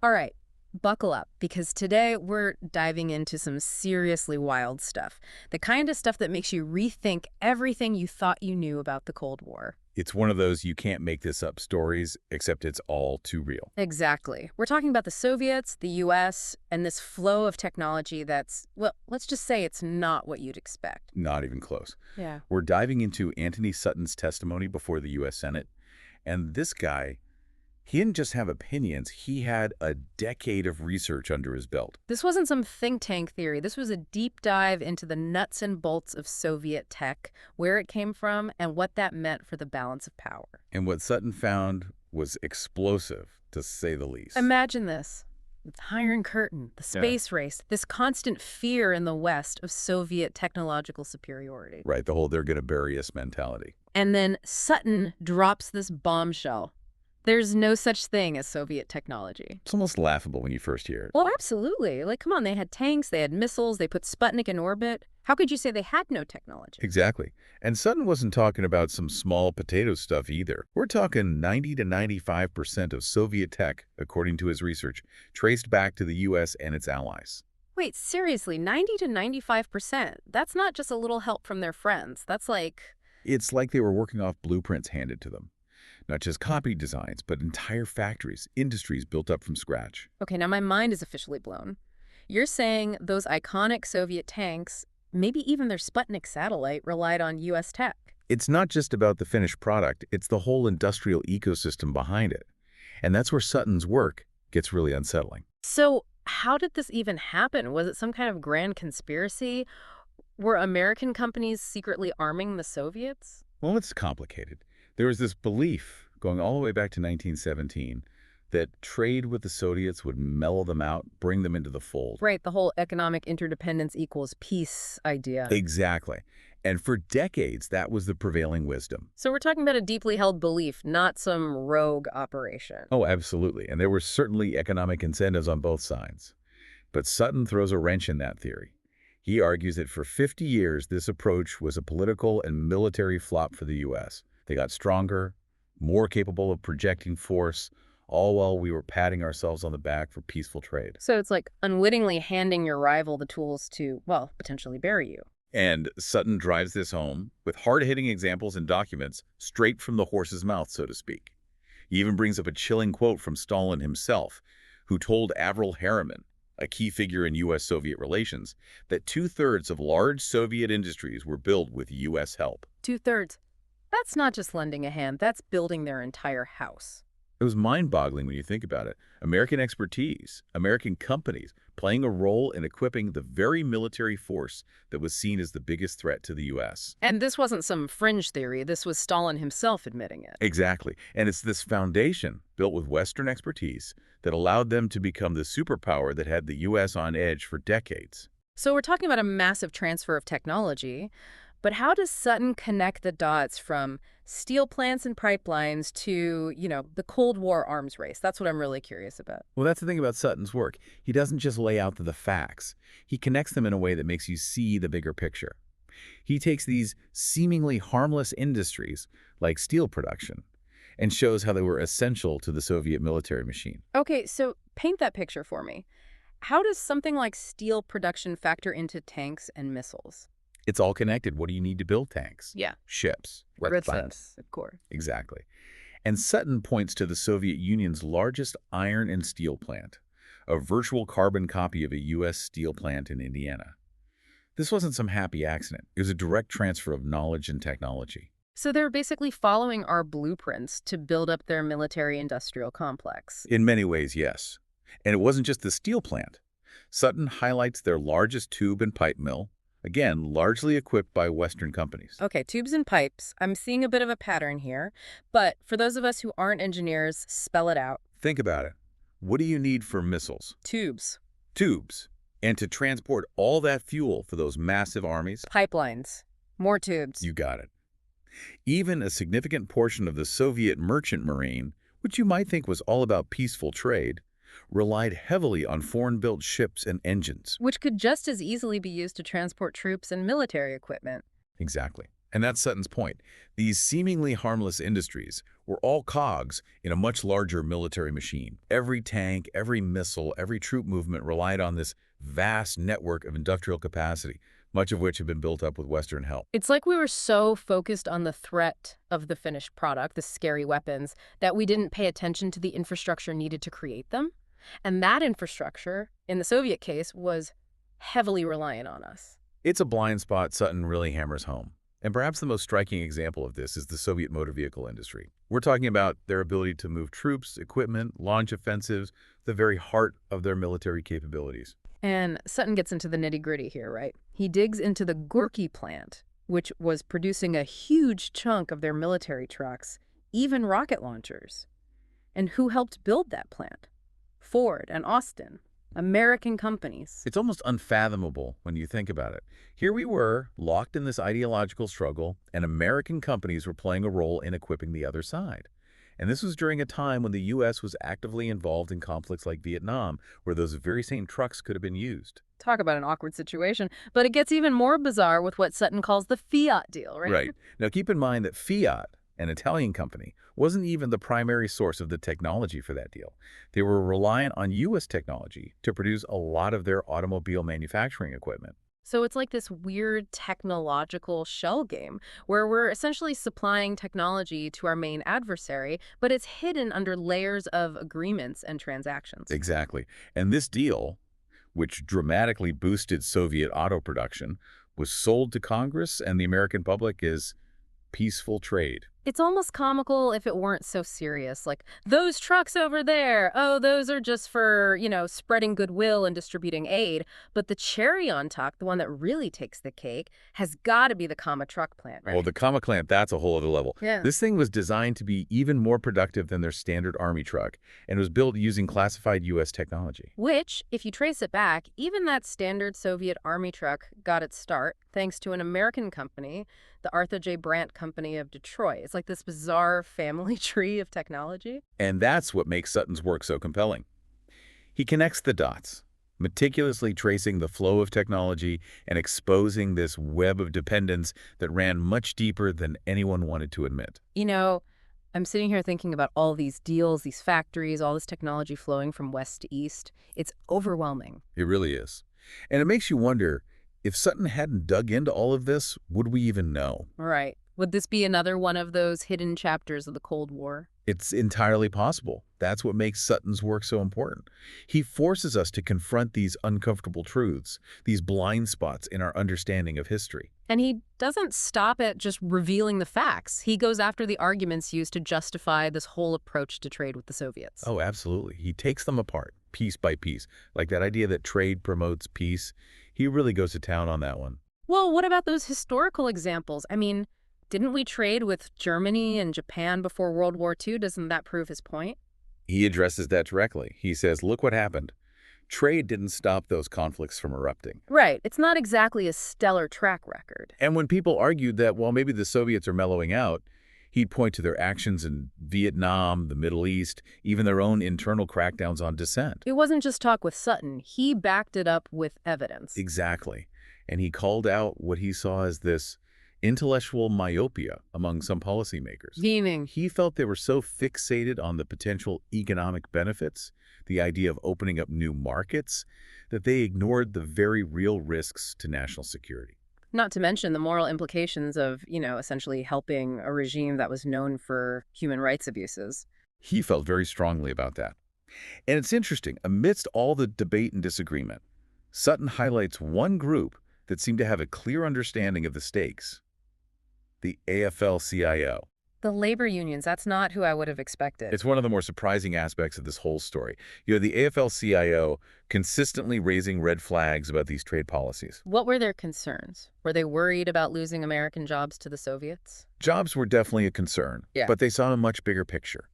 All right, buckle up, because today we're diving into some seriously wild stuff. The kind of stuff that makes you rethink everything you thought you knew about the Cold War. It's one of those you can't make this up stories, except it's all too real. Exactly. We're talking about the Soviets, the US, and this flow of technology that's, well, let's just say it's not what you'd expect. Not even close. Yeah. We're diving into Antony Sutton's testimony before the U.S. Senate. And this guy, he didn't just have opinions, he had a decade of research under his belt. This wasn't some think tank theory. This was a deep dive into the nuts and bolts of Soviet tech, where it came from, and what that meant for the balance of power. And what Sutton found was explosive, to say the least. Imagine this. The Iron Curtain, the Yeah. space race, this constant fear in the West of Soviet technological superiority. Right, the whole they're going to bury us mentality. And then Sutton drops this bombshell. There's no such thing as Soviet technology. It's almost laughable when you first hear it. Well, absolutely. Like, come on, they had tanks, they had missiles, they put Sputnik in orbit. How could you say they had no technology? Exactly. And Sutton wasn't talking about some small potato stuff either. We're talking 90 to 95% of Soviet tech, according to his research, traced back to the U.S. and its allies. Wait, seriously, 90 to 95%? That's not just a little help from their friends. That's like... It's like they were working off blueprints handed to them. Not just copy designs, but entire factories, industries built up from scratch. Okay, now my mind is officially blown. You're saying those iconic Soviet tanks, maybe even their Sputnik satellite, relied on U.S. tech. It's not just about the finished product, it's the whole industrial ecosystem behind it. And that's where Sutton's work gets really unsettling. So how did this even happen? Was it some kind of grand conspiracy? Were American companies secretly arming the Soviets? Well, it's complicated. There was this belief, going all the way back to 1917, that trade with the Soviets would mellow them out, bring them into the fold. Right, the whole economic interdependence equals peace idea. Exactly. And for decades, that was the prevailing wisdom. So we're talking about a deeply held belief, not some rogue operation. Oh, absolutely. And there were certainly economic incentives on both sides. But Sutton throws a wrench in that theory. He argues that for 50 years, this approach was a political and military flop for the U.S. They got stronger, more capable of projecting force, all while we were patting ourselves on the back for peaceful trade. So it's like unwittingly handing your rival the tools to, well, potentially bury you. And Sutton drives this home with hard-hitting examples and documents straight from the horse's mouth, so to speak. He even brings up a chilling quote from Stalin himself, who told Avril Harriman, a key figure in U.S.-Soviet relations, that two-thirds of large Soviet industries were built with U.S. help. Two-thirds. That's not just lending a hand, that's building their entire house. It was mind-boggling when you think about it. American expertise, American companies playing a role in equipping the very military force that was seen as the biggest threat to the U.S. And this wasn't some fringe theory, this was Stalin himself admitting it. Exactly. And it's this foundation built with Western expertise that allowed them to become the superpower that had the U.S. on edge for decades. So we're talking about a massive transfer of technology, but how does Sutton connect the dots from steel plants and pipelines to, the Cold War arms race? That's what I'm really curious about. Well, that's the thing about Sutton's work. He doesn't just lay out the facts. He connects them in a way that makes you see the bigger picture. He takes these seemingly harmless industries, like steel production, and shows how they were essential to the Soviet military machine. Okay, so paint that picture for me. How does something like steel production factor into tanks and missiles? It's all connected. What do you need to build tanks? Yeah. Ships. Ritzes, of course. Exactly. And Sutton points to the Soviet Union's largest iron and steel plant, a virtual carbon copy of a U.S. steel plant in Indiana. This wasn't some happy accident. It was a direct transfer of knowledge and technology. So they're basically following our blueprints to build up their military-industrial complex. In many ways, yes. And it wasn't just the steel plant. Sutton highlights their largest tube and pipe mill, again, largely equipped by Western companies. Okay, tubes and pipes. I'm seeing a bit of a pattern here. But for those of us who aren't engineers, spell it out. Think about it. What do you need for missiles? Tubes. Tubes. And to transport all that fuel for those massive armies? Pipelines. More tubes. You got it. Even a significant portion of the Soviet merchant marine, which you might think was all about peaceful trade, relied heavily on foreign-built ships and engines. Which could just as easily be used to transport troops and military equipment. Exactly. And that's Sutton's point. These seemingly harmless industries were all cogs in a much larger military machine. Every tank, every missile, every troop movement relied on this vast network of industrial capacity, much of which had been built up with Western help. It's like we were so focused on the threat of the finished product, the scary weapons, that we didn't pay attention to the infrastructure needed to create them. And that infrastructure, in the Soviet case, was heavily reliant on us. It's a blind spot Sutton really hammers home. And perhaps the most striking example of this is the Soviet motor vehicle industry. We're talking about their ability to move troops, equipment, launch offensives, the very heart of their military capabilities. And Sutton gets into the nitty-gritty here, right? He digs into the Gorky plant, which was producing a huge chunk of their military trucks, even rocket launchers. And who helped build that plant? Ford and Austin, American companies. It's almost unfathomable when you think about it. Here we were, locked in this ideological struggle, and American companies were playing a role in equipping the other side. And this was during a time when the U.S. was actively involved in conflicts like Vietnam, where those very same trucks could have been used. Talk about an awkward situation, but it gets even more bizarre with what Sutton calls the Fiat deal, right? Right. Now keep in mind that Fiat, an Italian company, wasn't even the primary source of the technology for that deal. They were reliant on U.S. technology to produce a lot of their automobile manufacturing equipment. So it's like this weird technological shell game where we're essentially supplying technology to our main adversary, but it's hidden under layers of agreements and transactions. Exactly. And this deal, which dramatically boosted Soviet auto production, was sold to Congress and the American public as peaceful trade. It's almost comical if it weren't so serious. Like, those trucks over there, oh, those are just for, spreading goodwill and distributing aid. But the cherry on top, the one that really takes the cake, has got to be the Kama truck plant, right? Well, the Kama plant, that's a whole other level. Yeah. This thing was designed to be even more productive than their standard Army truck, and was built using classified U.S. technology. Which, if you trace it back, even that standard Soviet Army truck got its start thanks to an American company, the Arthur J. Brandt Company of Detroit. It's like this bizarre family tree of technology. And that's what makes Sutton's work so compelling. He connects the dots, meticulously tracing the flow of technology and exposing this web of dependence that ran much deeper than anyone wanted to admit. I'm sitting here thinking about all these deals, these factories, all this technology flowing from west to east. It's overwhelming. It really is. And it makes you wonder, if Sutton hadn't dug into all of this, would we even know? Right. Would this be another one of those hidden chapters of the Cold War? It's entirely possible. That's what makes Sutton's work so important. He forces us to confront these uncomfortable truths, these blind spots in our understanding of history. And he doesn't stop at just revealing the facts. He goes after the arguments used to justify this whole approach to trade with the Soviets. Oh, absolutely. He takes them apart, piece by piece. Like that idea that trade promotes peace. He really goes to town on that one. Well, what about those historical examples? I mean, didn't we trade with Germany and Japan before World War II? Doesn't that prove his point? He addresses that directly. He says, look what happened. Trade didn't stop those conflicts from erupting. Right. It's not exactly a stellar track record. And when people argued that, well, maybe the Soviets are mellowing out, he'd point to their actions in Vietnam, the Middle East, even their own internal crackdowns on dissent. It wasn't just talk with Sutton. He backed it up with evidence. Exactly. And he called out what he saw as this intellectual myopia among some policymakers. Meaning? He felt they were so fixated on the potential economic benefits, the idea of opening up new markets, that they ignored the very real risks to national security. Not to mention the moral implications of, essentially helping a regime that was known for human rights abuses. He felt very strongly about that. And it's interesting, amidst all the debate and disagreement, Sutton highlights one group that seemed to have a clear understanding of the stakes: the AFL-CIO. The labor unions, that's not who I would have expected. It's one of the more surprising aspects of this whole story. The AFL-CIO consistently raising red flags about these trade policies. What were their concerns? Were they worried about losing American jobs to the Soviets? Jobs were definitely a concern, but they saw a much bigger picture.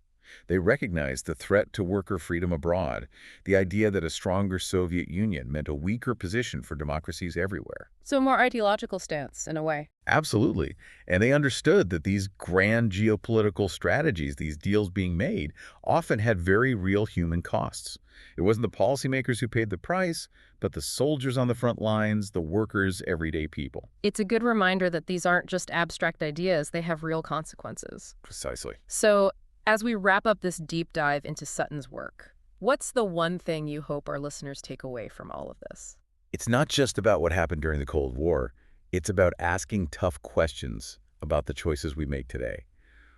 They recognized the threat to worker freedom abroad, the idea that a stronger Soviet Union meant a weaker position for democracies everywhere. So a more ideological stance, in a way. Absolutely. And they understood that these grand geopolitical strategies, these deals being made, often had very real human costs. It wasn't the policymakers who paid the price, but the soldiers on the front lines, the workers, everyday people. It's a good reminder that these aren't just abstract ideas, they have real consequences. Precisely. So As we wrap up this deep dive into Sutton's work, what's the one thing you hope our listeners take away from all of this? It's not just about what happened during the Cold War. It's about asking tough questions about the choices we make today.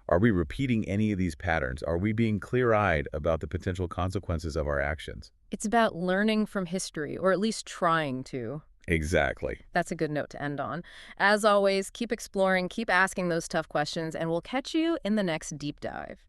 Are we repeating any of these patterns? Are we being clear-eyed about the potential consequences of our actions? It's about learning from history, or at least trying to. Exactly. That's a good note to end on. As always, keep exploring, keep asking those tough questions, and we'll catch you in the next deep dive.